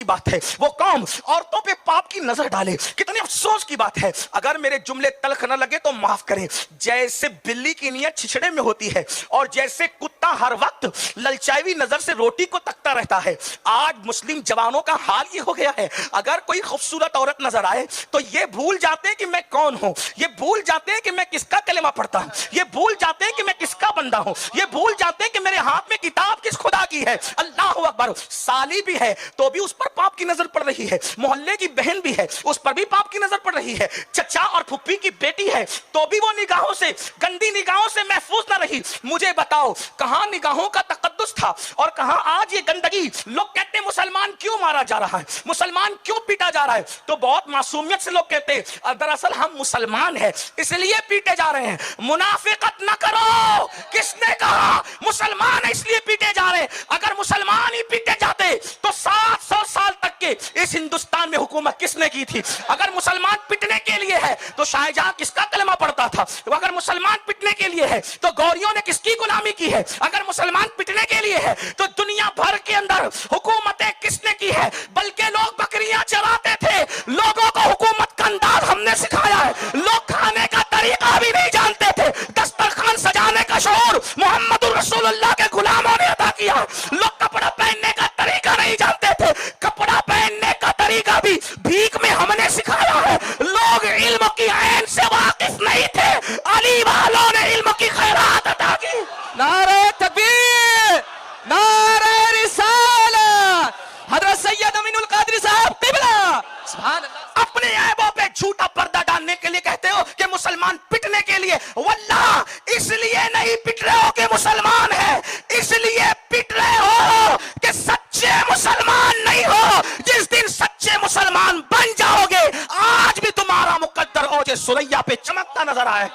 बात है वो कौम औरतों पे पाप की नजर डाले, कितने अफसोस की बात है। अगर मेरे जुमले तल्ख न लगे तो माफ करें। जैसे बिल्ली की नियत छिछड़े में होती है और जैसे कुत्ता हर वक्त ललचाई नजर से रोटी को तकता रहता है, आज मुस्लिम जवानों का हाल ये हो गया है। अगर कोई खूबसूरत औरत नजर आए तो ये भूल जाते हैं कि मैं कौन हूं, ये भूल जाते हैं कि मैं किसका कलेमा पढ़ता हूं, ये भूल जाते हैं कि मैं किसका बंदा हूं, ये भूल जाते हैं कि मेरे हाथ में किताब किस खुदा की है। अल्लाह अकबर। साली भी है तो भी उस पर पाप की नजर पड़ रही है, मोहल्ले की बहन भी है उस पर भी पाप की नजर पड़ रही है, चचा और फुप्पी की बेटी है तो भी वो निगाहों से, गंदी निगाहों से महफूज ना रही। मुझे बताओ कहां निगाहों का तकद्दुस था और कहां आज ये गंदगी। लोग कहते हैं मुसलमान क्यों मारा जा रहा है, मुसलमान क्यों पीटा जा रहा है, तो बहुत मासूमियत से लोग कहते हैं दरअसल हम मुसलमान हैं इसलिए पीटे जा रहे हैं। मुनाफिकत न करो, किसने कहा मुसलमान है इसलिए पीटे जा रहे हैं। अगर मुसलमान ही पीटे जाते तो 700 साल तक के इस हिंदुस्तान में हुकूमत किसने की थी। अगर मुसलमान पिटने के लिए है तो शाहजहां किसका कलमा पढ़ता था, अगर मुसलमान पिटने के लिए है तो गौरियों ने किसकी गुलामी की है, अगर मुसलमान पिटने के लिए है तो दुनिया भर के अंदर हुकूमतें किसने की है। बल्कि लोग बकरियां चराते थे, लोगों को हुकूमत का अंदाज हमने सिखाया है। लोग खाने का तरीका भी नहीं जानते थे, दस्तरखान सजाने का शऊर मोहम्मद रसूलुल्लाह के गुलामों ने अदा किया। लोग कपड़ा पहनने का तरीका नहीं जानते थे, कपड़ा पहनने का तरीका भी भीख में हमने सिखाया है। लोग इल्म की ऐन से वाकिफ नहीं थे, अली वालों ने इल्म की खैरात अदा की। नारे तकबीर, नारे रिसालत, हजरत सैयद अमीनुल कादरी साहब किबला। सुभान अल्लाह। अपने ऐबों पे झूठा पर्दा डालने के लिए कहते हो कि मुसलमान पिटने के लिए, वल्लाह इसलिए नहीं पिट रहे हो कि मुसलमान है, इसलिए पिट रहे हो कि सच्चे मुसलमान नहीं हो। जिस दिन सच्चे मुसलमान बन जाओगे आज भी तुम्हारा मुकद्दर ओजे सुरैया पे चमकता नजर आए,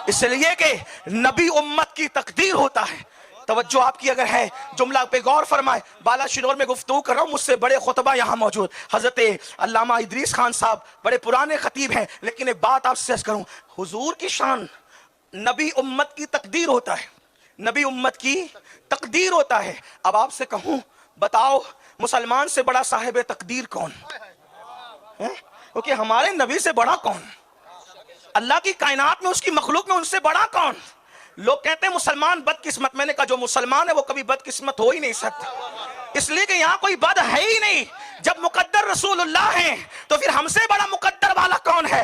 इसलिए कि नबी उम्मत की तकदीर होता है। तवज्जो आपकी अगर है जुमला पे गौर फरमाए। बाला शिनोर में गुफ्तगू कर रहा हूं, मुझसे बड़े खुतबा यहां मौजूद हजरत अल्लामा इदरीस खान साहब बड़े पुराने खतीब हैं, लेकिन एक बात आपसे अर्ज करूं, हुजूर की शान नबी उम्मत की तकदीर होता है, नबी उम्मत की तकदीर होता है। अब आपसे कहूं बताओ मुसलमान से बड़ा साहिब तकदीर कौन है? क्योंकि हमारे नबी से बड़ा कौन, अल्लाह की कायनात में उसकी मखलूक में उनसे बड़ा कौन। लोग कहते हैं मुसलमान बदकिस्मत, मैंने कहा जो मुसलमान है वो कभी बदकिस्मत हो ही नहीं सकता, इसलिए कि यहां कोई बद है ही नहीं। जब मुकद्दर रसूलुल्लाह हैं तो फिर हमसे बड़ा मुकद्दर वाला कौन है।